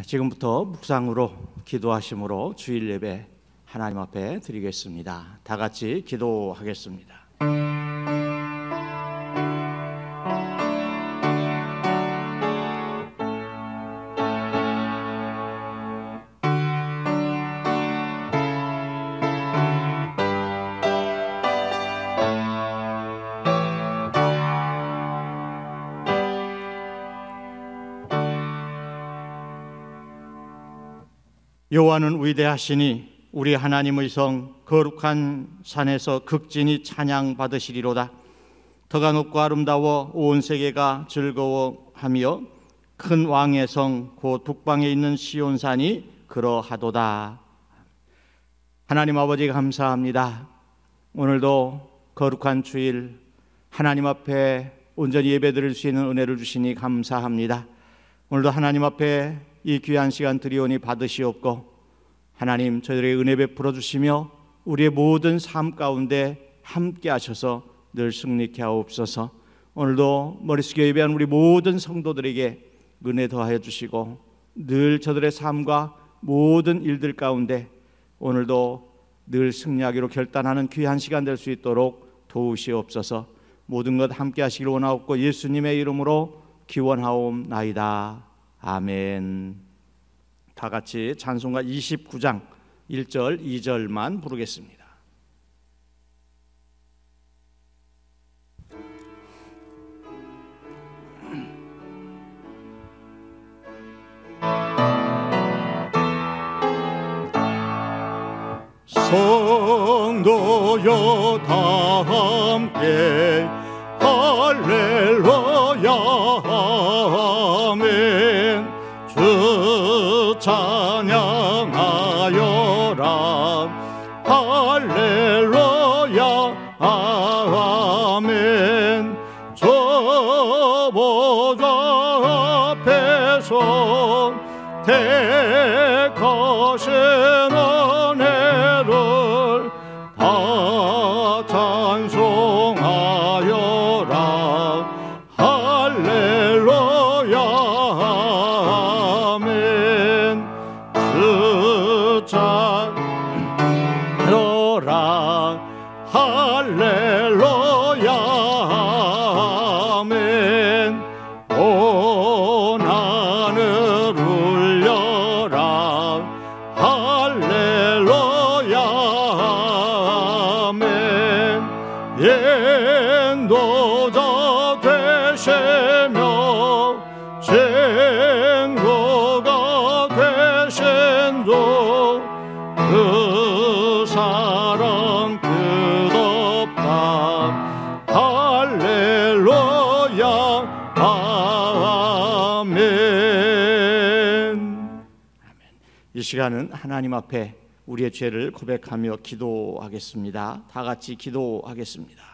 지금부터 묵상으로 기도하심으로 주일 예배 하나님 앞에 드리겠습니다. 다 같이 기도하겠습니다. 여호와는 위대하시니 우리 하나님의 성 거룩한 산에서 극진히 찬양 받으시리로다. 터가 높고 아름다워 온 세계가 즐거워하며 큰 왕의 성 곧 북방에 있는 시온산이 그러하도다. 하나님 아버지 감사합니다. 오늘도 거룩한 주일 하나님 앞에 온전히 예배드릴 수 있는 은혜를 주시니 감사합니다. 오늘도 하나님 앞에 이 귀한 시간 드리오니 받으시옵고 하나님 저희들에게 은혜 베풀어 주시며 우리의 모든 삶 가운데 함께 하셔서 늘 승리케 하옵소서. 오늘도 머리 숙여 예배한 우리 모든 성도들에게 은혜 더하여 주시고 늘 저들의 삶과 모든 일들 가운데 오늘도 늘 승리하기로 결단하는 귀한 시간 될 수 있도록 도우시옵소서. 모든 것 함께 하시길 원하옵고 예수님의 이름으로 기원하옵나이다. 아멘. 다 같이 찬송가 29장 1절 2절만 부르겠습니다. 성도여 다 함께 할렐루야 아멘. 주 찬양하여라 할렐루야 아멘. 저 보좌 앞에서 택하신 은혜를 다 찬송하여라 할렐루야 아멘. 주 찬양하여라 할렐루야 아멘. 온 하늘 울려라 할렐루야 아멘. 인도자 되시며 증거가 되신 주 그 사랑 끝없다 할렐루야 아멘. 이 시간은 하나님 앞에 우리의 죄를 고백하며 기도하겠습니다. 다 같이 기도하겠습니다.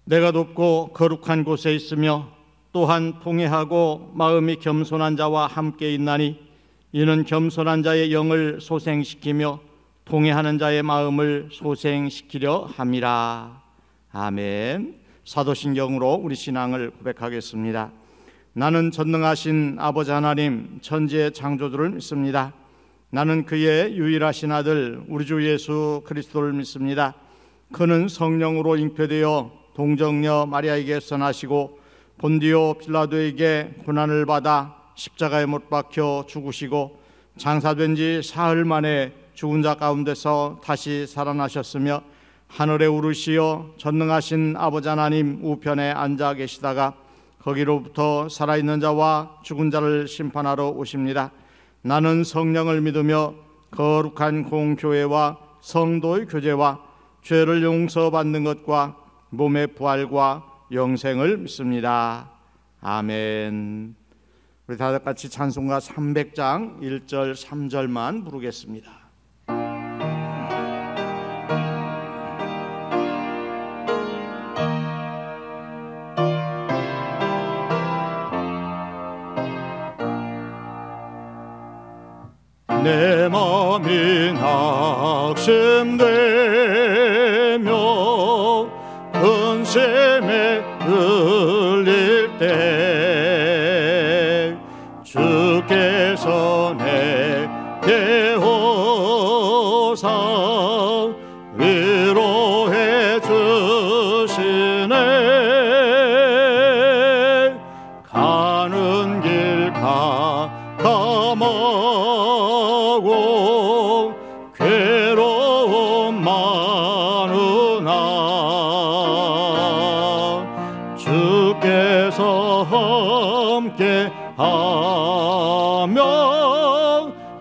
내가 높고 거룩한 곳에 있으며 또한 통회하고 마음이 겸손한 자와 함께 있나니 이는 겸손한 자의 영을 소생시키며 통회하는 자의 마음을 소생시키려 함이라. 아멘. 사도신경으로 우리 신앙을 고백하겠습니다. 나는 전능하신 아버지 하나님 천지의 창조주를 믿습니다. 나는 그의 유일하신 아들 우리 주 예수 그리스도를 믿습니다. 그는 성령으로 잉태되어 동정녀 마리아에게서 나시고 본디오 빌라도에게 고난을 받아 십자가에 못 박혀 죽으시고 장사된 지 사흘 만에 죽은 자 가운데서 다시 살아나셨으며 하늘에 오르시어 전능하신 아버지 하나님 우편에 앉아 계시다가 거기로부터 살아있는 자와 죽은 자를 심판하러 오십니다. 나는 성령을 믿으며 거룩한 공교회와 성도의 교제와 죄를 용서받는 것과 몸의 부활과 영생을 믿습니다. 아멘. 우리 다들 같이 찬송가 300장 1절 3절만 부르겠습니다. 내 마음이 낙심되며 근심에 눌릴 때 주께서 내게 오사 위로해 주시네. 가는 길 가감하고 괴로움 많으나 주께서 함께 하며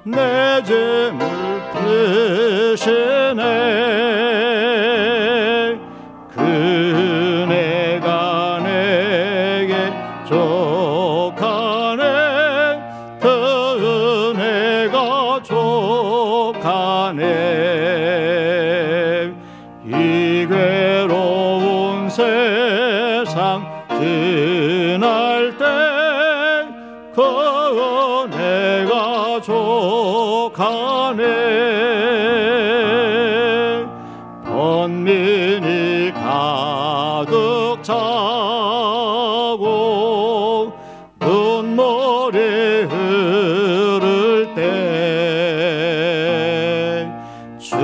내 짐을 푸시네. 그네가 내게 족하네. 그 은혜가 족하네. 이 괴로운 세상 지날 때 그 은혜가 족하네. 번민이 가득 차고 눈물이 흐를 때 주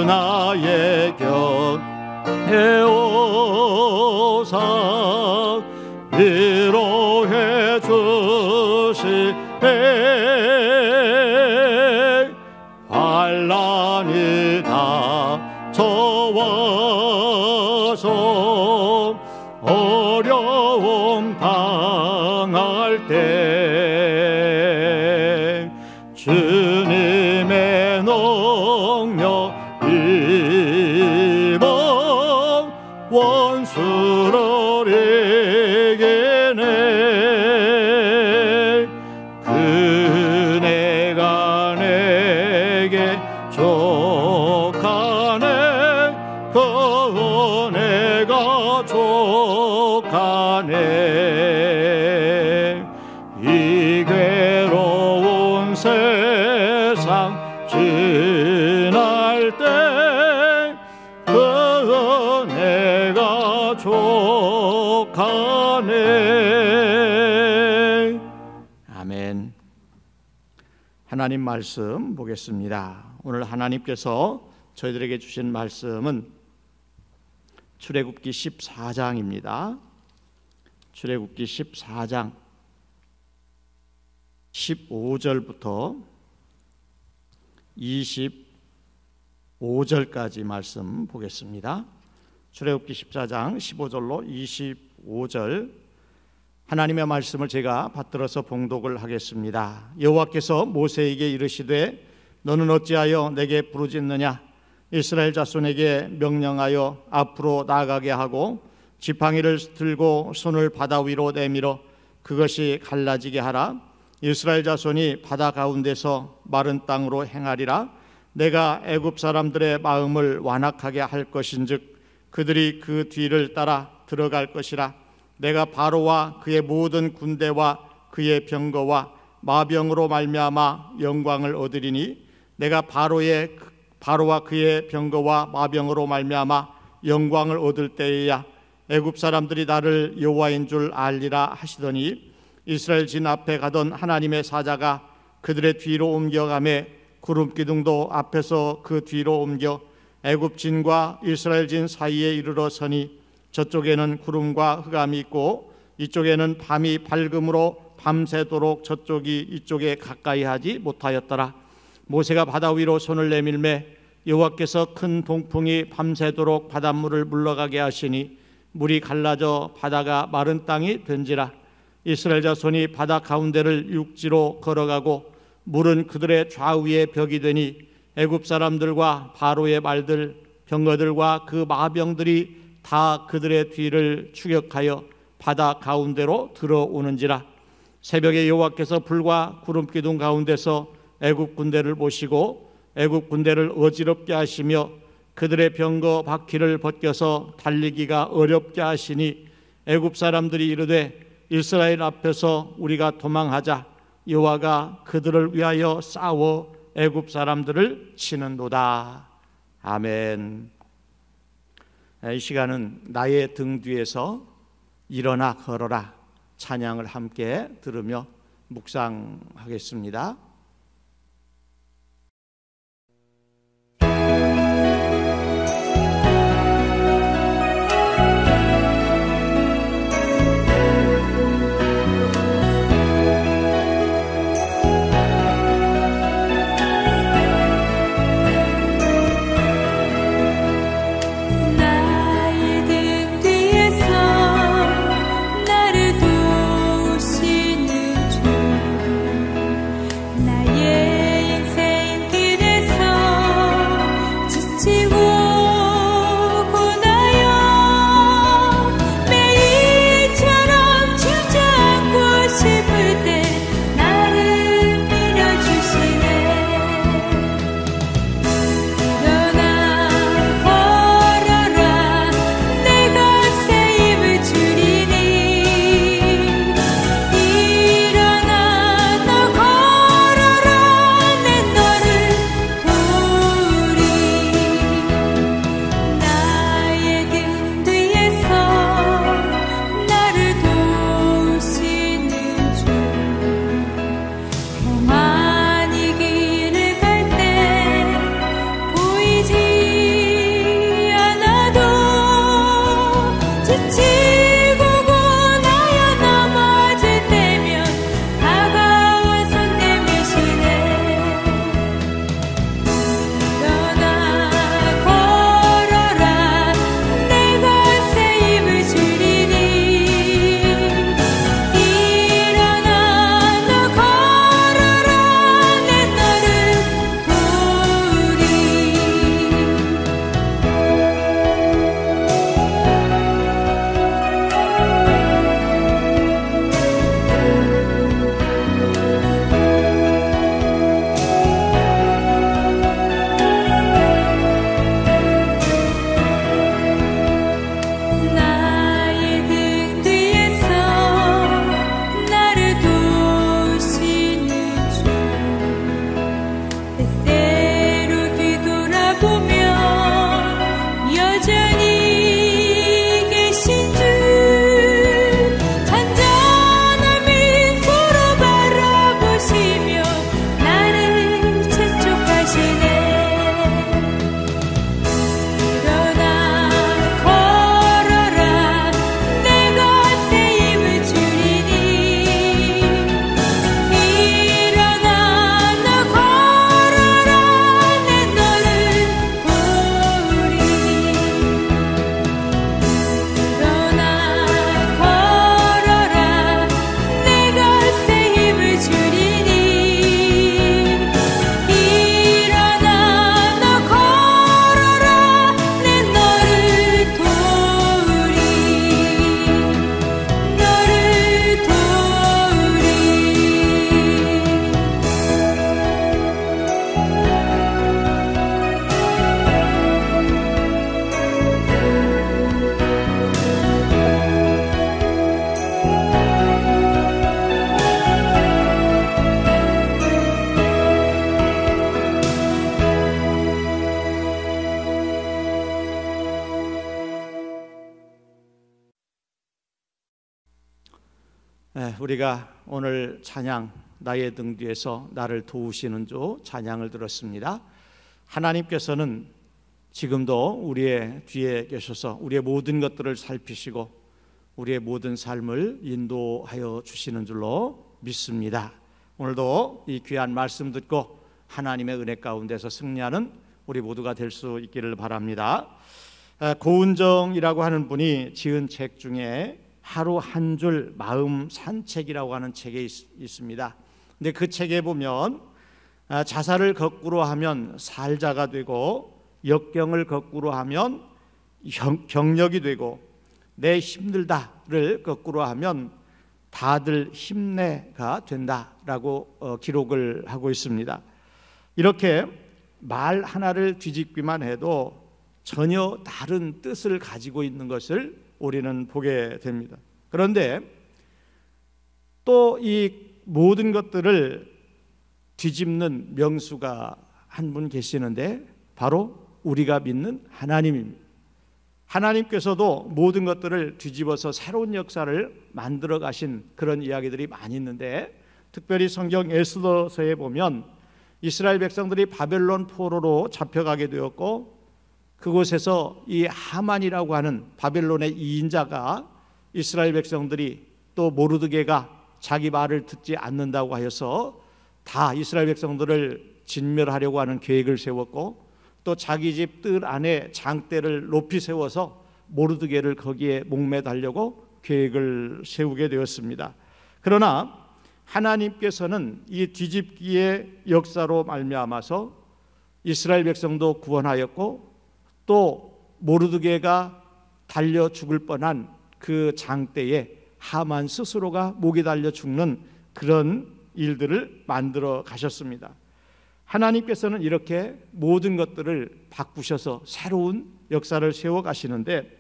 나의 곁에 오사 위로해 주시네. 환난이 닥쳐와서 어려움 당할 때 주님의 능력 입어 원수를 이기네. 그네가 내게 족하네. 그 은혜가 족하네. 이 괴로운 세상 지날 때 그 은혜가 족하네. 아멘. 하나님 말씀 보겠습니다. 오늘 하나님께서 저희들에게 주신 말씀은 출애굽기 14장입니다. 출애굽기 14장 15절부터 25절까지 말씀 보겠습니다. 출애굽기 14장 15절로 25절 하나님의 말씀을 제가 받들어서 봉독을 하겠습니다. 여호와께서 모세에게 이르시되 너는 어찌하여 내게 부르짖느냐. 이스라엘 자손에게 명령하여 앞으로 나아가게 하고 지팡이를 들고 손을 바다 위로 내밀어 그것이 갈라지게 하라. 이스라엘 자손이 바다 가운데서 마른 땅으로 행하리라. 내가 애굽 사람들의 마음을 완악하게 할 것인즉 그들이 그 뒤를 따라 들어갈 것이라. 내가 바로와 그의 모든 군대와 그의 병거와 마병으로 말미암아 영광을 얻으리니 내가 바로와 그의 병거와 마병으로 말미암아 영광을 얻을 때에야 애굽 사람들이 나를 여호와인 줄 알리라 하시더니 이스라엘 진 앞에 가던 하나님의 사자가 그들의 뒤로 옮겨가매 구름 기둥도 앞에서 그 뒤로 옮겨 애굽 진과 이스라엘 진 사이에 이르러 서니 저쪽에는 구름과 흑암이 있고 이쪽에는 밤이 밝음으로 밤새도록 저쪽이 이쪽에 가까이 하지 못하였더라. 모세가 바다 위로 손을 내밀매 여호와께서 큰 동풍이 밤새도록 바닷물을 물러가게 하시니 물이 갈라져 바다가 마른 땅이 된지라. 이스라엘 자손이 바다 가운데를 육지로 걸어가고 물은 그들의 좌우에 벽이 되니 애굽 사람들과 바로의 말들, 병거들과 그 마병들이 다 그들의 뒤를 추격하여 바다 가운데로 들어오는지라. 새벽에 여호와께서 불과 구름 기둥 가운데서 애굽 군대를 보시고 애굽 군대를 어지럽게 하시며 그들의 병거 바퀴를 벗겨서 달리기가 어렵게 하시니 애굽 사람들이 이르되 이스라엘 앞에서 우리가 도망하자. 여호와가 그들을 위하여 싸워 애굽 사람들을 치는도다. 아멘. 이 시간은 나의 등 뒤에서 일어나 걸어라 찬양을 함께 들으며 묵상하겠습니다. 우리가 오늘 찬양 나의 등 뒤에서 나를 도우시는 주 찬양을 들었습니다. 하나님께서는 지금도 우리의 뒤에 계셔서 우리의 모든 것들을 살피시고 우리의 모든 삶을 인도하여 주시는 줄로 믿습니다. 오늘도 이 귀한 말씀 듣고 하나님의 은혜 가운데서 승리하는 우리 모두가 될 수 있기를 바랍니다. 고은정이라고 하는 분이 지은 책 중에 하루 한 줄 마음 산책이라고 하는 책이 있습니다. 근데 그 책에 보면 자살을 거꾸로 하면 살자가 되고, 역경을 거꾸로 하면 경력이 되고, 내 힘들다를 거꾸로 하면 다들 힘내가 된다라고 기록을 하고 있습니다. 이렇게 말 하나를 뒤집기만 해도 전혀 다른 뜻을 가지고 있는 것을 우리는 보게 됩니다. 그런데 또 이 모든 것들을 뒤집는 명수가 한 분 계시는데 바로 우리가 믿는 하나님입니다. 하나님께서도 모든 것들을 뒤집어서 새로운 역사를 만들어 가신 그런 이야기들이 많이 있는데, 특별히 성경 에스더서에 보면 이스라엘 백성들이 바벨론 포로로 잡혀가게 되었고, 그곳에서 이 하만이라고 하는 바벨론의 이인자가 이스라엘 백성들이 또 모르드게가 자기 말을 듣지 않는다고 하여서 다 이스라엘 백성들을 진멸하려고 하는 계획을 세웠고, 또 자기 집 뜰 안에 장대를 높이 세워서 모르드게를 거기에 목매달려고 계획을 세우게 되었습니다. 그러나 하나님께서는 이 뒤집기의 역사로 말미암아서 이스라엘 백성도 구원하였고, 또 모르드게가 달려 죽을 뻔한 그 장대에 하만 스스로가 목이 달려 죽는 그런 일들을 만들어 가셨습니다. 하나님께서는 이렇게 모든 것들을 바꾸셔서 새로운 역사를 세워 가시는데,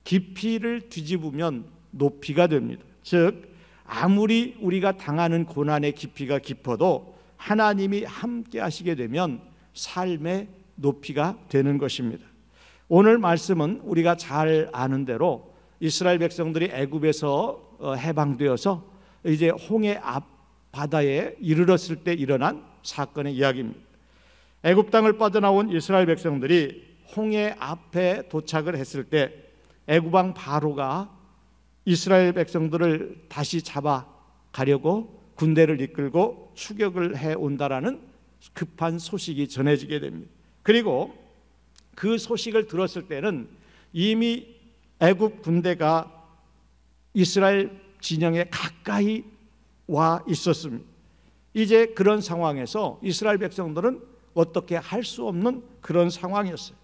깊이를 뒤집으면 높이가 됩니다. 즉, 아무리 우리가 당하는 고난의 깊이가 깊어도 하나님이 함께 하시게 되면 삶의 높이가 되는 것입니다. 오늘 말씀은 우리가 잘 아는 대로 이스라엘 백성들이 애굽에서 해방되어서 이제 홍해 앞 바다에 이르렀을 때 일어난 사건의 이야기입니다. 애굽 땅을 빠져나온 이스라엘 백성들이 홍해 앞에 도착을 했을 때 애굽 왕 바로가 이스라엘 백성들을 다시 잡아가려고 군대를 이끌고 추격을 해온다라는 급한 소식이 전해지게 됩니다. 그리고 그 소식을 들었을 때는 이미 애굽 군대가 이스라엘 진영에 가까이 와 있었습니다. 이제 그런 상황에서 이스라엘 백성들은 어떻게 할 수 없는 그런 상황이었어요.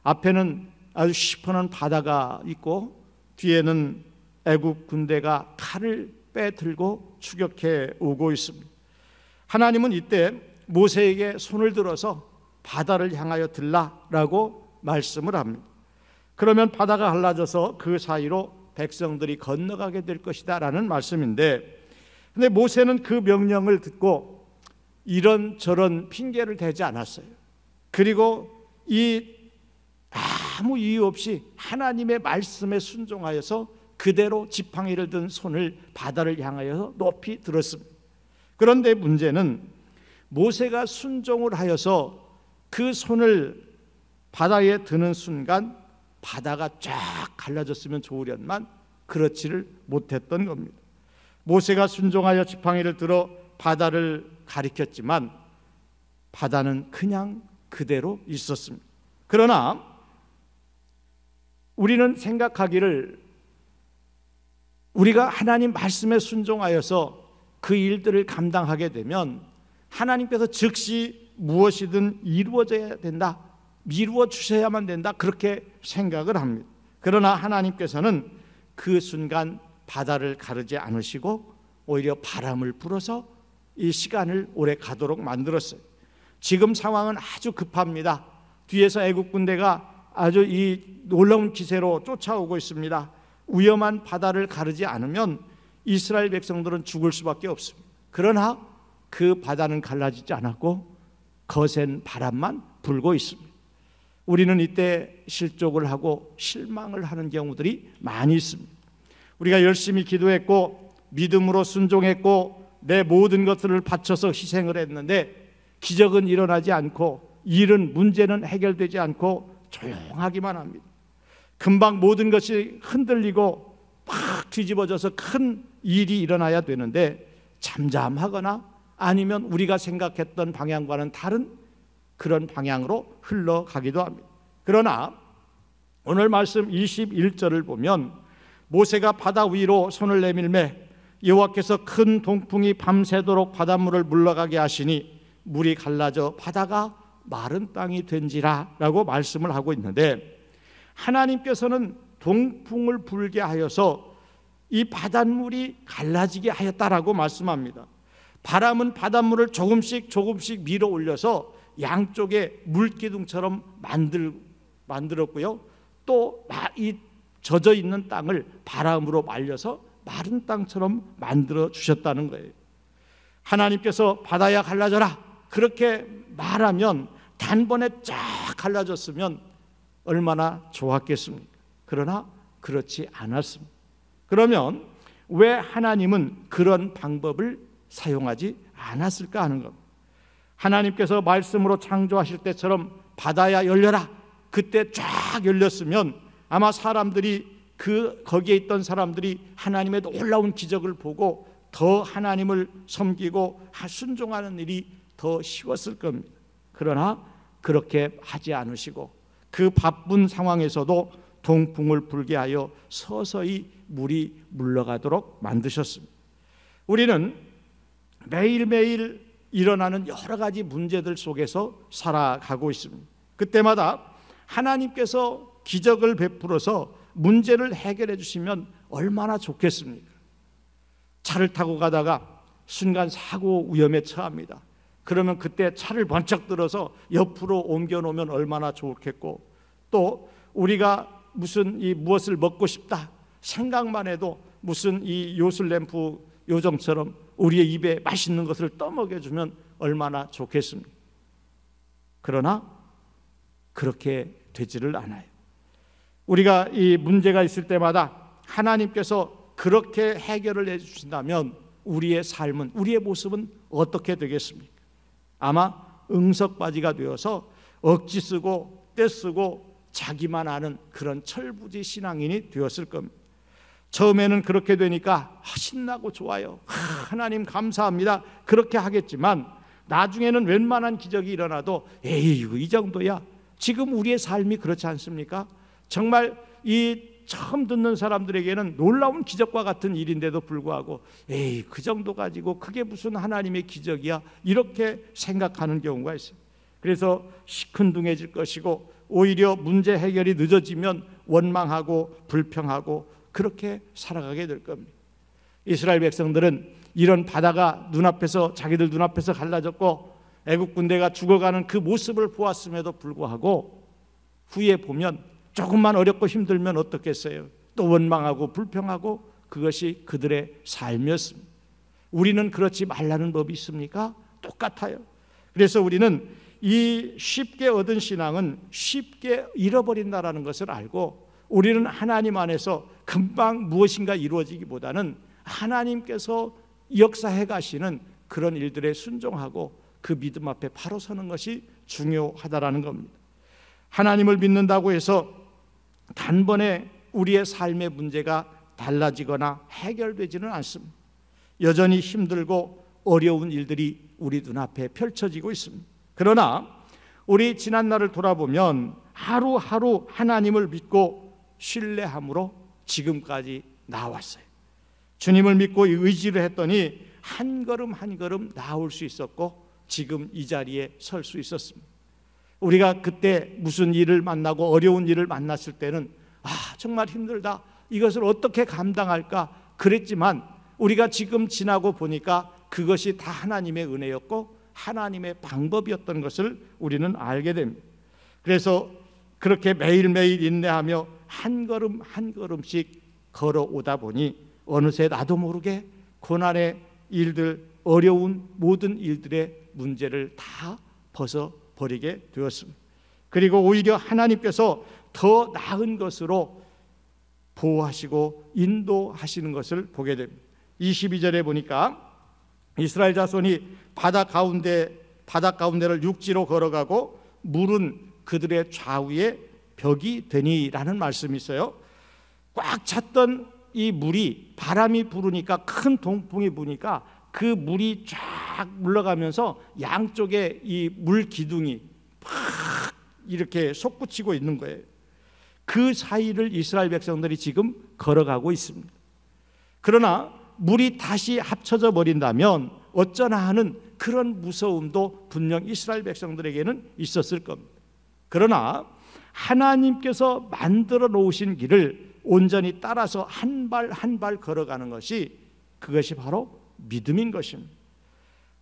앞에는 아주 시퍼런 바다가 있고, 뒤에는 애굽 군대가 칼을 빼들고 추격해 오고 있습니다. 하나님은 이때 모세에게 손을 들어서 바다를 향하여 들라라고 말씀을 합니다. 그러면 바다가 갈라져서 그 사이로 백성들이 건너가게 될 것이다 라는 말씀인데, 근데 모세는 그 명령을 듣고 이런저런 핑계를 대지 않았어요. 그리고 아무 이유 없이 하나님의 말씀에 순종하여서 그대로 지팡이를 든 손을 바다를 향하여 높이 들었습니다. 그런데 문제는 모세가 순종을 하여서 그 손을 바다에 드는 순간 바다가 쫙 갈라졌으면 좋으련만 그렇지를 못했던 겁니다. 모세가 순종하여 지팡이를 들어 바다를 가리켰지만 바다는 그냥 그대로 있었습니다. 그러나 우리는 생각하기를, 우리가 하나님 말씀에 순종하여서 그 일들을 감당하게 되면 하나님께서 즉시 무엇이든 이루어져야 된다, 이루어 주셔야만 된다, 그렇게 생각을 합니다. 그러나 하나님께서는 그 순간 바다를 가르지 않으시고 오히려 바람을 불어서 이 시간을 오래 가도록 만들었어요. 지금 상황은 아주 급합니다. 뒤에서 애국 군대가 아주 이 놀라운 기세로 쫓아오고 있습니다. 위험한 바다를 가르지 않으면 이스라엘 백성들은 죽을 수밖에 없습니다. 그러나 그 바다는 갈라지지 않았고 거센 바람만 불고 있습니다. 우리는 이때 실족을 하고 실망을 하는 경우들이 많이 있습니다. 우리가 열심히 기도했고 믿음으로 순종했고 내 모든 것들을 바쳐서 희생을 했는데 기적은 일어나지 않고 문제는 해결되지 않고 조용하기만 합니다. 금방 모든 것이 흔들리고 막 뒤집어져서 큰 일이 일어나야 되는데 잠잠하거나 아니면 우리가 생각했던 방향과는 다른 그런 방향으로 흘러가기도 합니다. 그러나 오늘 말씀 21절을 보면 모세가 바다 위로 손을 내밀매 여호와께서 큰 동풍이 밤새도록 바닷물을 물러가게 하시니 물이 갈라져 바다가 마른 땅이 된지라 라고 말씀을 하고 있는데, 하나님께서는 동풍을 불게 하여서 이 바닷물이 갈라지게 하였다라고 말씀합니다. 바람은 바닷물을 조금씩 밀어 올려서 양쪽에 물기둥처럼 만들었고요. 또 이 젖어 있는 땅을 바람으로 말려서 마른 땅처럼 만들어 주셨다는 거예요. 하나님께서 바다야 갈라져라 그렇게 말하면 단번에 쫙 갈라졌으면 얼마나 좋았겠습니까? 그러나 그렇지 않았습니다. 그러면 왜 하나님은 그런 방법을 사용하지 않았을까 하는 겁니다. 하나님께서 말씀으로 창조하실 때처럼 바다야 열려라 그때 쫙 열렸으면 아마 사람들이 거기에 있던 사람들이 하나님의 놀라운 기적을 보고 더 하나님을 섬기고 순종하는 일이 더 쉬웠을 겁니다. 그러나 그렇게 하지 않으시고 그 바쁜 상황에서도 동풍을 불게 하여 서서히 물이 물러가도록 만드셨습니다. 우리는 매일매일 일어나는 여러 가지 문제들 속에서 살아가고 있습니다. 그때마다 하나님께서 기적을 베풀어서 문제를 해결해 주시면 얼마나 좋겠습니까? 차를 타고 가다가 순간 사고 위험에 처합니다. 그러면 그때 차를 번쩍 들어서 옆으로 옮겨 놓으면 얼마나 좋겠고, 또 우리가 무엇을 먹고 싶다 생각만 해도 무슨 이 요술램프 요정처럼 우리의 입에 맛있는 것을 떠먹여주면 얼마나 좋겠습니까? 그러나 그렇게 되지를 않아요. 우리가 이 문제가 있을 때마다 하나님께서 그렇게 해결을 해주신다면 우리의 삶은, 우리의 모습은 어떻게 되겠습니까? 아마 응석바지가 되어서 억지 쓰고 떼쓰고 자기만 아는 그런 철부지 신앙인이 되었을 겁니다. 처음에는 그렇게 되니까 신나고 좋아요. 하나님 감사합니다. 그렇게 하겠지만 나중에는 웬만한 기적이 일어나도 에이 이 정도야. 지금 우리의 삶이 그렇지 않습니까? 정말 이 처음 듣는 사람들에게는 놀라운 기적과 같은 일인데도 불구하고 에이 그 정도 가지고 그게 무슨 하나님의 기적이야 이렇게 생각하는 경우가 있어요. 그래서 시큰둥해질 것이고 오히려 문제 해결이 늦어지면 원망하고 불평하고 그렇게 살아가게 될 겁니다. 이스라엘 백성들은 이런 바다가 눈앞에서 자기들 눈앞에서 갈라졌고 애국 군대가 죽어가는 그 모습을 보았음에도 불구하고 후에 보면 조금만 어렵고 힘들면 어떻겠어요? 또 원망하고 불평하고 그것이 그들의 삶이었습니다. 우리는 그렇지 말라는 법이 있습니까? 똑같아요. 그래서 우리는 이 쉽게 얻은 신앙은 쉽게 잃어버린다라는 것을 알고 우리는 하나님 안에서 금방 무엇인가 이루어지기보다는 하나님께서 역사해 가시는 그런 일들에 순종하고 그 믿음 앞에 바로 서는 것이 중요하다라는 겁니다. 하나님을 믿는다고 해서 단번에 우리의 삶의 문제가 달라지거나 해결되지는 않습니다. 여전히 힘들고 어려운 일들이 우리 눈앞에 펼쳐지고 있습니다. 그러나 우리 지난날을 돌아보면 하루하루 하나님을 믿고 신뢰함으로 지금까지 나왔어요. 주님을 믿고 의지를 했더니 한 걸음 한 걸음 나올 수 있었고 지금 이 자리에 설 수 있었습니다. 우리가 그때 무슨 일을 만나고 어려운 일을 만났을 때는 정말 힘들다, 이것을 어떻게 감당할까 그랬지만 우리가 지금 지나고 보니까 그것이 다 하나님의 은혜였고 하나님의 방법이었던 것을 우리는 알게 됩니다. 그래서 그렇게 매일매일 인내하며 한 걸음 한 걸음씩 걸어오다 보니 어느새 나도 모르게 고난의 일들, 어려운 모든 일들의 문제를 다 벗어버리게 되었습니다. 그리고 오히려 하나님께서 더 나은 것으로 보호하시고 인도하시는 것을 보게 됩니다. 22절에 보니까 이스라엘 자손이 바다 가운데를 육지로 걸어가고 물은 그들의 좌우에 벽이 되니라는 말씀이 있어요. 꽉 찼던 이 물이 바람이 부르니까, 큰 동풍이 부니까 그 물이 쫙 물러가면서 양쪽에 이 물 기둥이 팍 이렇게 솟구치고 있는 거예요. 그 사이를 이스라엘 백성들이 지금 걸어가고 있습니다. 그러나 물이 다시 합쳐져 버린다면 어쩌나 하는 그런 무서움도 분명 이스라엘 백성들에게는 있었을 겁니다. 그러나 하나님께서 만들어 놓으신 길을 온전히 따라서 한 발 한 발 걸어가는 것이, 그것이 바로 믿음인 것입니다.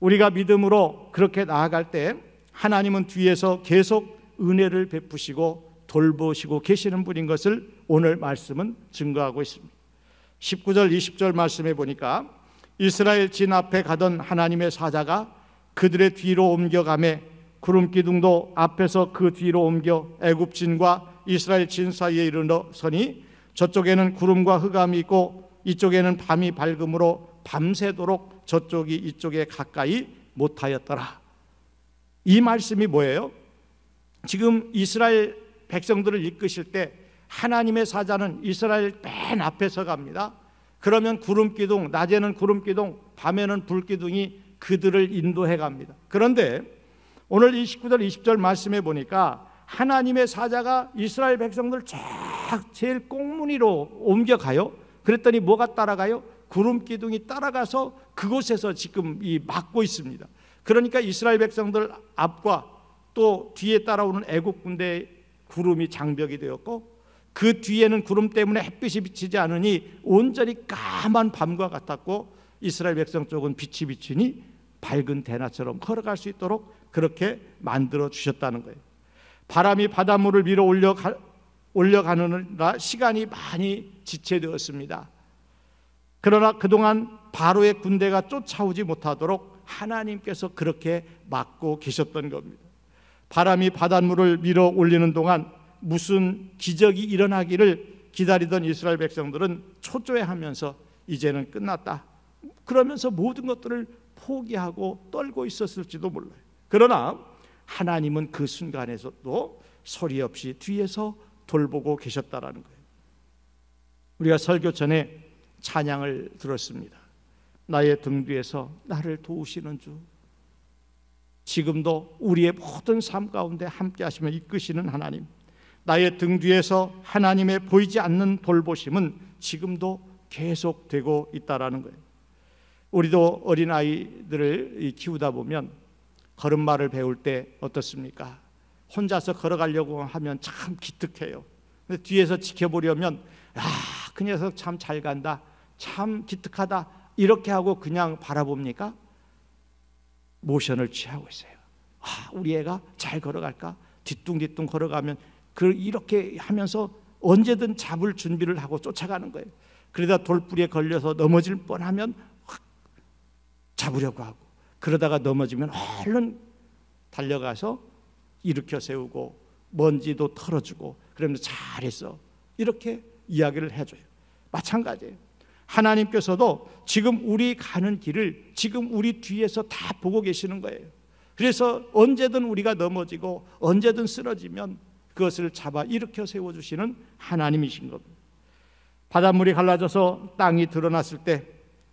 우리가 믿음으로 그렇게 나아갈 때 하나님은 뒤에서 계속 은혜를 베푸시고 돌보시고 계시는 분인 것을 오늘 말씀은 증거하고 있습니다. 19절 20절 말씀에 보니까 이스라엘 진 앞에 가던 하나님의 사자가 그들의 뒤로 옮겨가매 구름 기둥도 앞에서 그 뒤로 옮겨 애굽 진과 이스라엘 진 사이에 이르러서니 저쪽에는 구름과 흑암이 있고 이쪽에는 밤이 밝음으로 밤새도록 저쪽이 이쪽에 가까이 못하였더라. 이 말씀이 뭐예요? 지금 이스라엘 백성들을 이끄실 때 하나님의 사자는 이스라엘 맨 앞에서 갑니다. 그러면 구름기둥, 낮에는 구름기둥, 밤에는 불기둥이 그들을 인도해 갑니다. 그런데 오늘 29절 20절 말씀에 보니까 하나님의 사자가 이스라엘 백성들 제일 꽁무니로 옮겨가요. 그랬더니 뭐가 따라가요? 구름기둥이 따라가서 그곳에서 지금 막고 있습니다. 그러니까 이스라엘 백성들 앞과 또 뒤에 따라오는 애국 군대의 구름이 장벽이 되었고, 그 뒤에는 구름 때문에 햇빛이 비치지 않으니 온전히 까만 밤과 같았고, 이스라엘 백성 쪽은 빛이 비치니 밝은 대낮처럼 걸어갈 수 있도록 그렇게 만들어 주셨다는 거예요. 바람이 바닷물을 밀어 올려가느라 시간이 많이 지체되었습니다. 그러나 그동안 바로의 군대가 쫓아오지 못하도록 하나님께서 그렇게 막고 계셨던 겁니다. 바람이 바닷물을 밀어 올리는 동안 무슨 기적이 일어나기를 기다리던 이스라엘 백성들은 초조해하면서 이제는 끝났다, 그러면서 모든 것들을 포기하고 떨고 있었을지도 몰라요. 그러나 하나님은 그 순간에서도 소리 없이 뒤에서 돌보고 계셨다라는 거예요. 우리가 설교 전에 찬양을 들었습니다. 나의 등 뒤에서 나를 도우시는 주. 지금도 우리의 모든 삶 가운데 함께 하시며 이끄시는 하나님, 나의 등 뒤에서 하나님의 보이지 않는 돌보심은 지금도 계속되고 있다라는 거예요. 우리도 어린아이들을 키우다 보면 걸음마를 배울 때 어떻습니까? 혼자서 걸어가려고 하면 참 기특해요. 근데 뒤에서 지켜보려면 그 녀석 참 잘 간다, 참 기특하다, 이렇게 하고 그냥 바라봅니까? 모션을 취하고 있어요. 우리 애가 잘 걸어갈까? 뒤뚱뒤뚱 걸어가면 이렇게 하면서 언제든 잡을 준비를 하고 쫓아가는 거예요. 그러다 돌뿌리에 걸려서 넘어질 뻔하면 확 잡으려고 하고, 그러다가 넘어지면 얼른 달려가서 일으켜 세우고 먼지도 털어주고 그러면서 잘했어, 이렇게 이야기를 해줘요. 마찬가지예요. 하나님께서도 지금 우리 가는 길을 지금 우리 뒤에서 다 보고 계시는 거예요. 그래서 언제든 우리가 넘어지고 언제든 쓰러지면 그것을 잡아 일으켜 세워주시는 하나님이신 겁니다. 바닷물이 갈라져서 땅이 드러났을 때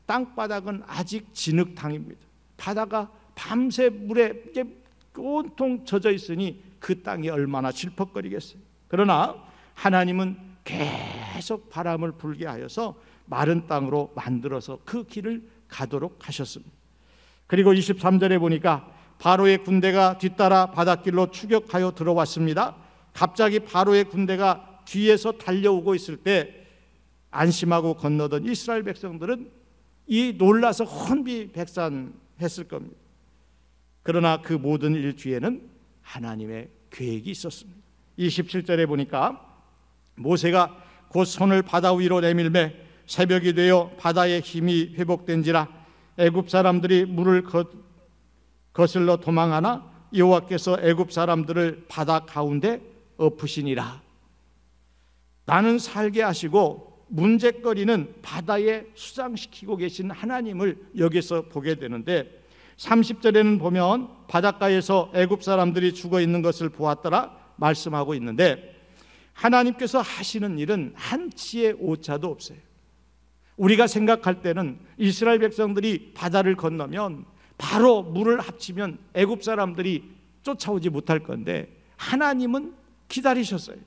땅바닥은 아직 진흙탕입니다. 바다가 밤새 물에 온통 젖어 있으니 그 땅이 얼마나 질퍽거리겠어요. 그러나 하나님은 계속 바람을 불게 하여서 마른 땅으로 만들어서 그 길을 가도록 하셨습니다. 그리고 23절에 보니까 바로의 군대가 뒤따라 바닷길로 추격하여 들어왔습니다. 갑자기 바로의 군대가 뒤에서 달려오고 있을 때 안심하고 건너던 이스라엘 백성들은 놀라서 혼비백산했을 겁니다. 그러나 그 모든 일 뒤에는 하나님의 계획이 있었습니다. 27절에 보니까 모세가 곧 손을 바다 위로 내밀매 새벽이 되어 바다의 힘이 회복된지라 애굽 사람들이 물을 거슬러 도망하나 여호와께서 애굽 사람들을 바다 가운데 엎으시니라. 나는 살게 하시고 문제거리는 바다에 수장시키고 계신 하나님을 여기서 보게 되는데, 30절에는 보면 바닷가에서 애굽 사람들이 죽어 있는 것을 보았더라 말씀하고 있는데, 하나님께서 하시는 일은 한치의 오차도 없어요. 우리가 생각할 때는 이스라엘 백성들이 바다를 건너면 바로 물을 합치면 애굽 사람들이 쫓아오지 못할 건데, 하나님은 기다리셨어요.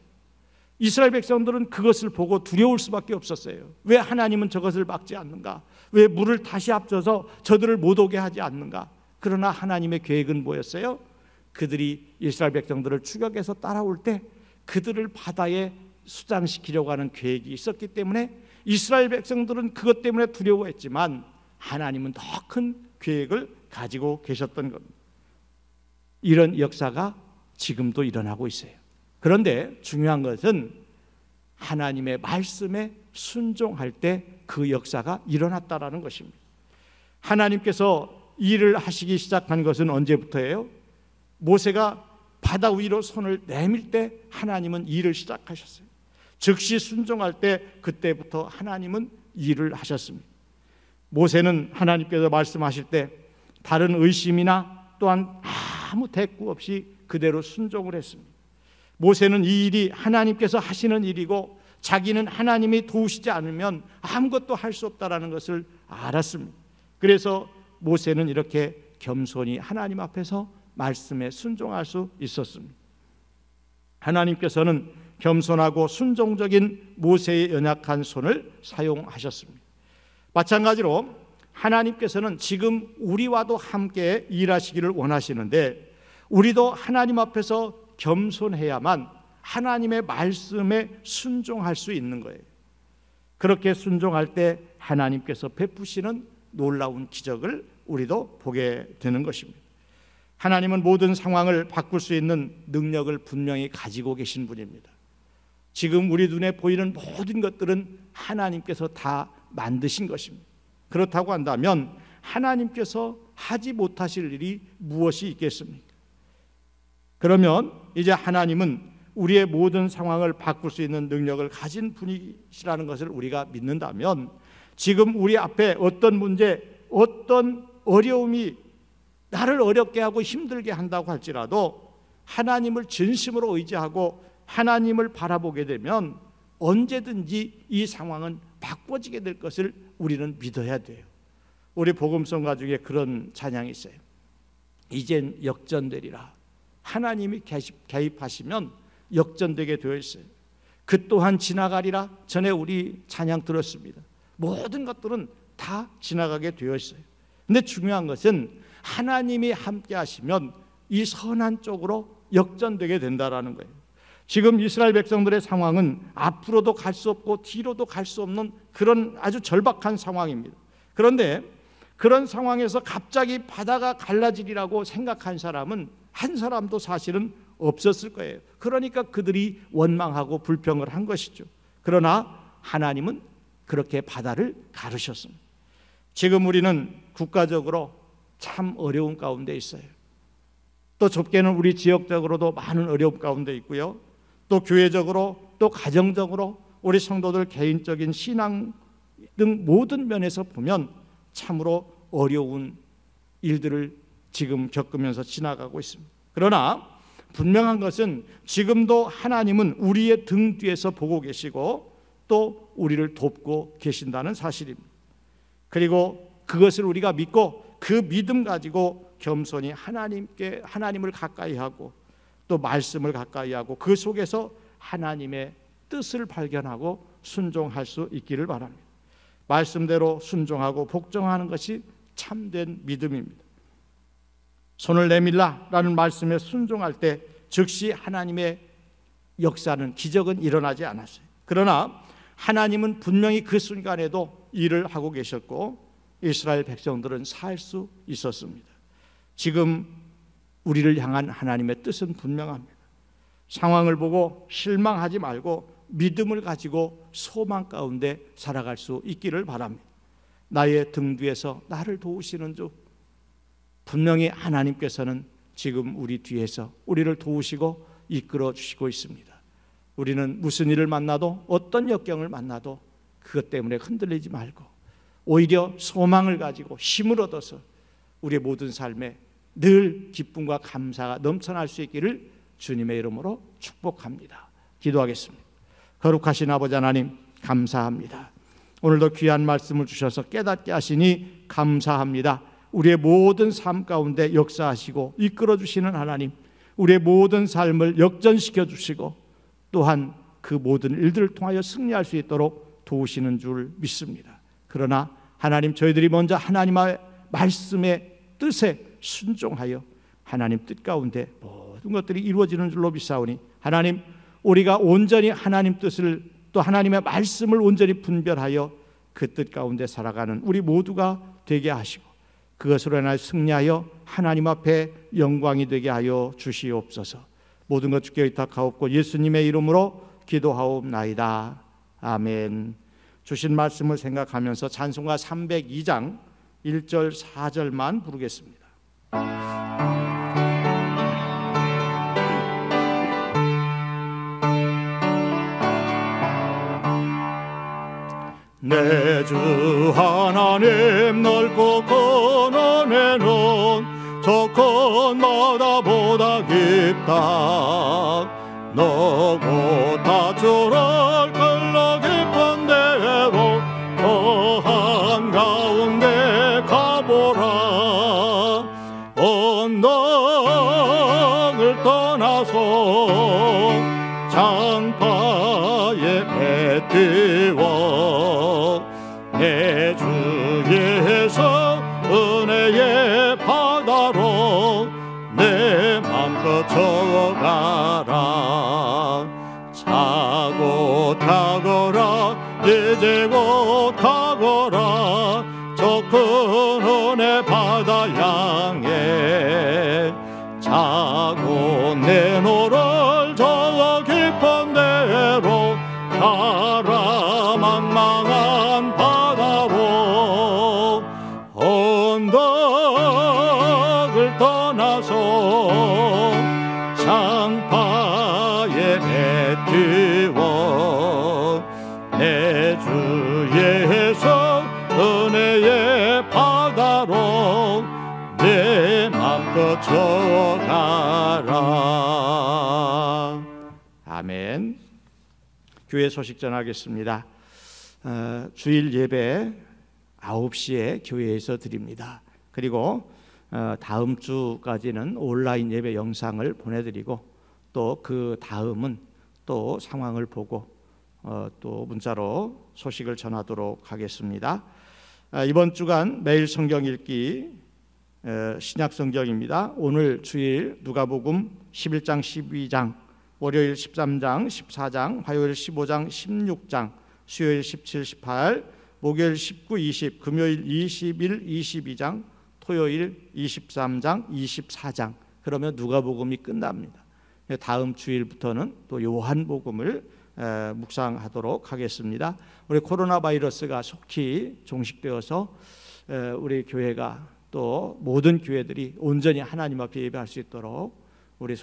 이스라엘 백성들은 그것을 보고 두려울 수밖에 없었어요. 왜 하나님은 저것을 막지 않는가? 왜 물을 다시 합쳐서 저들을 못 오게 하지 않는가? 그러나 하나님의 계획은 뭐였어요? 그들이 이스라엘 백성들을 추격해서 따라올 때 그들을 바다에 수장시키려고 하는 계획이 있었기 때문에 이스라엘 백성들은 그것 때문에 두려워했지만 하나님은 더 큰 계획을 가지고 계셨던 겁니다. 이런 역사가 지금도 일어나고 있어요. 그런데 중요한 것은 하나님의 말씀에 순종할 때 그 역사가 일어났다라는 것입니다. 하나님께서 일을 하시기 시작한 것은 언제부터예요? 모세가 바다 위로 손을 내밀 때 하나님은 일을 시작하셨어요. 즉시 순종할 때 그때부터 하나님은 일을 하셨습니다. 모세는 하나님께서 말씀하실 때 다른 의심이나 또한 아무 대꾸 없이 그대로 순종을 했습니다. 모세는 이 일이 하나님께서 하시는 일이고 자기는 하나님이 도우시지 않으면 아무것도 할 수 없다라는 것을 알았습니다. 그래서 모세는 이렇게 겸손히 하나님 앞에서 말씀에 순종할 수 있었습니다. 하나님께서는 겸손하고 순종적인 모세의 연약한 손을 사용하셨습니다. 마찬가지로 하나님께서는 지금 우리와도 함께 일하시기를 원하시는데 우리도 하나님 앞에서 겸손해야만 하나님의 말씀에 순종할 수 있는 거예요. 그렇게 순종할 때 하나님께서 베푸시는 놀라운 기적을 우리도 보게 되는 것입니다. 하나님은 모든 상황을 바꿀 수 있는 능력을 분명히 가지고 계신 분입니다. 지금 우리 눈에 보이는 모든 것들은 하나님께서 다 만드신 것입니다. 그렇다고 한다면 하나님께서 하지 못하실 일이 무엇이 있겠습니까? 그러면 이제 하나님은 우리의 모든 상황을 바꿀 수 있는 능력을 가진 분이시라는 것을 우리가 믿는다면 지금 우리 앞에 어떤 문제, 어떤 어려움이 나를 어렵게 하고 힘들게 한다고 할지라도 하나님을 진심으로 의지하고 하나님을 바라보게 되면 언제든지 이 상황은 바꿔지게 될 것을 우리는 믿어야 돼요. 우리 복음성가 중에 그런 찬양이 있어요. 이젠 역전되리라. 하나님이 개입하시면 역전되게 되어 있어요. 그 또한 지나가리라. 전에 우리 찬양 들었습니다. 모든 것들은 다 지나가게 되어 있어요. 근데 중요한 것은 하나님이 함께 하시면 이 선한 쪽으로 역전되게 된다라는 거예요. 지금 이스라엘 백성들의 상황은 앞으로도 갈 수 없고 뒤로도 갈 수 없는 그런 아주 절박한 상황입니다. 그런데 그런 상황에서 갑자기 바다가 갈라지리라고 생각한 사람은 한 사람도 사실은 없었을 거예요. 그러니까 그들이 원망하고 불평을 한 것이죠. 그러나 하나님은 그렇게 바다를 가르셨습니다. 지금 우리는 국가적으로 참 어려운 가운데 있어요. 또 좁게는 우리 지역적으로도 많은 어려움 가운데 있고요. 또 교회적으로 또 가정적으로 우리 성도들 개인적인 신앙 등 모든 면에서 보면 참으로 어려운 일들을 지금 겪으면서 지나가고 있습니다. 그러나 분명한 것은 지금도 하나님은 우리의 등 뒤에서 보고 계시고 또 우리를 돕고 계신다는 사실입니다. 그리고 그것을 우리가 믿고 그 믿음 가지고 겸손히 하나님을 가까이 하고 또 말씀을 가까이 하고 그 속에서 하나님의 뜻을 발견하고 순종할 수 있기를 바랍니다. 말씀대로 순종하고 복종하는 것이 참된 믿음입니다. 손을 내밀라라는 말씀에 순종할 때 즉시 하나님의 역사는 기적은 일어나지 않았어요. 그러나 하나님은 분명히 그 순간에도 일을 하고 계셨고 이스라엘 백성들은 살 수 있었습니다. 지금 우리를 향한 하나님의 뜻은 분명합니다. 상황을 보고 실망하지 말고 믿음을 가지고 소망 가운데 살아갈 수 있기를 바랍니다. 나의 등 뒤에서 나를 도우시는 주, 분명히 하나님께서는 지금 우리 뒤에서 우리를 도우시고 이끌어 주시고 있습니다. 우리는 무슨 일을 만나도 어떤 역경을 만나도 그것 때문에 흔들리지 말고 오히려 소망을 가지고 힘을 얻어서 우리의 모든 삶에 늘 기쁨과 감사가 넘쳐날 수 있기를 주님의 이름으로 축복합니다. 기도하겠습니다. 거룩하신 아버지 하나님 감사합니다. 오늘도 귀한 말씀을 주셔서 깨닫게 하시니 감사합니다. 우리의 모든 삶 가운데 역사하시고 이끌어 주시는 하나님, 우리의 모든 삶을 역전시켜 주시고 또한 그 모든 일들을 통하여 승리할 수 있도록 도우시는 줄 믿습니다. 그러나 하나님, 저희들이 먼저 하나님의 말씀의 뜻에 순종하여 하나님 뜻 가운데 모든 것들이 이루어지는 줄로 믿사오니 하나님, 우리가 온전히 하나님 뜻을 또 하나님의 말씀을 온전히 분별하여 그 뜻 가운데 살아가는 우리 모두가 되게 하시고 그것으로 인하여 승리하여 하나님 앞에 영광이 되게 하여 주시옵소서. 모든 것 주께 의탁하옵고 예수님의 이름으로 기도하옵나이다. 아멘. 주신 말씀을 생각하면서 찬송가 302장 1절 4절만 부르겠습니다. 내 주 하나님 넓고 큰 은혜는 저 큰 바다보다 깊다. 너고 다주를 끌러 깊은 데로 저 한가운데 가보라. 언덕을 떠나서 장파에 배 띄워 내 주 예수 은혜의 바다로 내 맘껏 저어가라. 차고 타거라 이제 곧 가거라. 저 큰 은혜 바다 향해 차고 내 노를 저 깊은 데로 가라. 망망한 바다로 언덕을 떠나서 장파에 배 띄워 내 주 예수 은혜의 바다로 내 맘껏 저어가라. 아멘. 교회 소식 전하겠습니다. 주일 예배 9시에 교회에서 드립니다. 그리고 다음 주까지는 온라인 예배 영상을 보내드리고 또 그 다음은 또 상황을 보고 또 문자로 소식을 전하도록 하겠습니다. 이번 주간 매일 성경 읽기 신약 성경입니다. 오늘 주일 누가복음 11장 12장, 월요일 13장 14장, 화요일 15장 16장, 수요일 17, 18, 목요일 19, 20, 금요일 21, 22장, 토요일 23장, 24장. 그러면 누가복음이 끝납니다. 다음 주일부터는 또 요한복음을 묵상하도록 하겠습니다. 우리 코로나 바이러스가 속히 종식되어서 우리 교회가 또 모든 교회들이 온전히 하나님 앞에 예배할 수 있도록 우리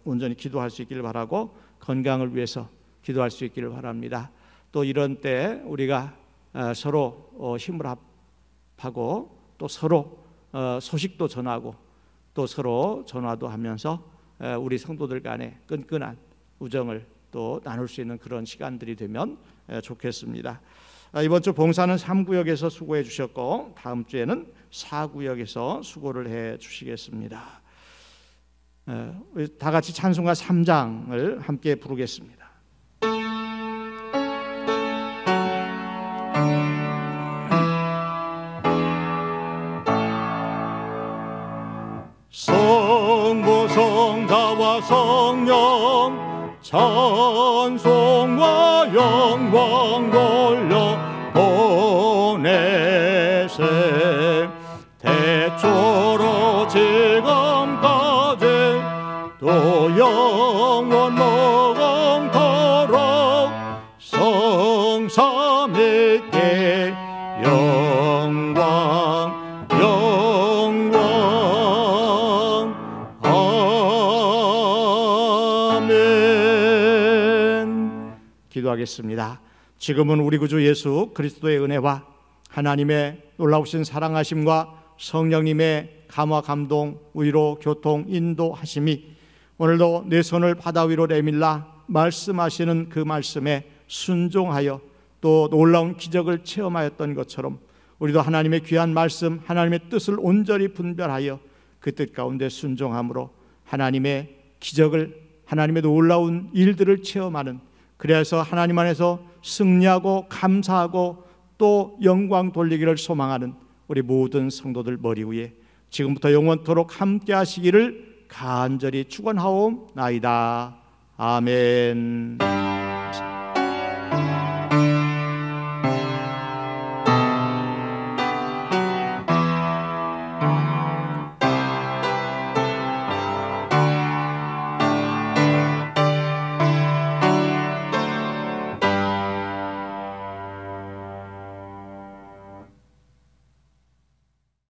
온전히 기도할 수 있기를 바라고 건강을 위해서 기도할 수 있기를 바랍니다. 또 이런 때 우리가 서로 힘을 합하고 또 서로 소식도 전하고 또 서로 전화도 하면서 우리 성도들 간에 끈끈한 우정을 또 나눌 수 있는 그런 시간들이 되면 좋겠습니다. 이번 주 봉사는 3구역에서 수고해 주셨고 다음 주에는 4구역에서 수고를 해 주시겠습니다. 다 같이 찬송가 3장을 함께 부르겠습니다. 성부 성자와 성령 찬송과 영광 돌려 보내세. 태초로 지금까지 또 영원 무궁토록 성삼위께 영광 아멘. 기도하겠습니다. 지금은 우리 구주 예수 그리스도의 은혜와 하나님의 놀라우신 사랑하심과 성령님의 감화 감동 위로 교통 인도하심이 오늘도 내 손을 바다 위로 내밀라 말씀하시는 그 말씀에 순종하여 또 놀라운 기적을 체험하였던 것처럼 우리도 하나님의 귀한 말씀, 하나님의 뜻을 온전히 분별하여 그 뜻 가운데 순종함으로 하나님의 기적을, 하나님의 놀라운 일들을 체험하는, 그래서 하나님 안에서 승리하고 감사하고 또 영광 돌리기를 소망하는 우리 모든 성도들 머리 위에 지금부터 영원토록 함께 하시기를 간절히 축원하옵나이다. 아멘.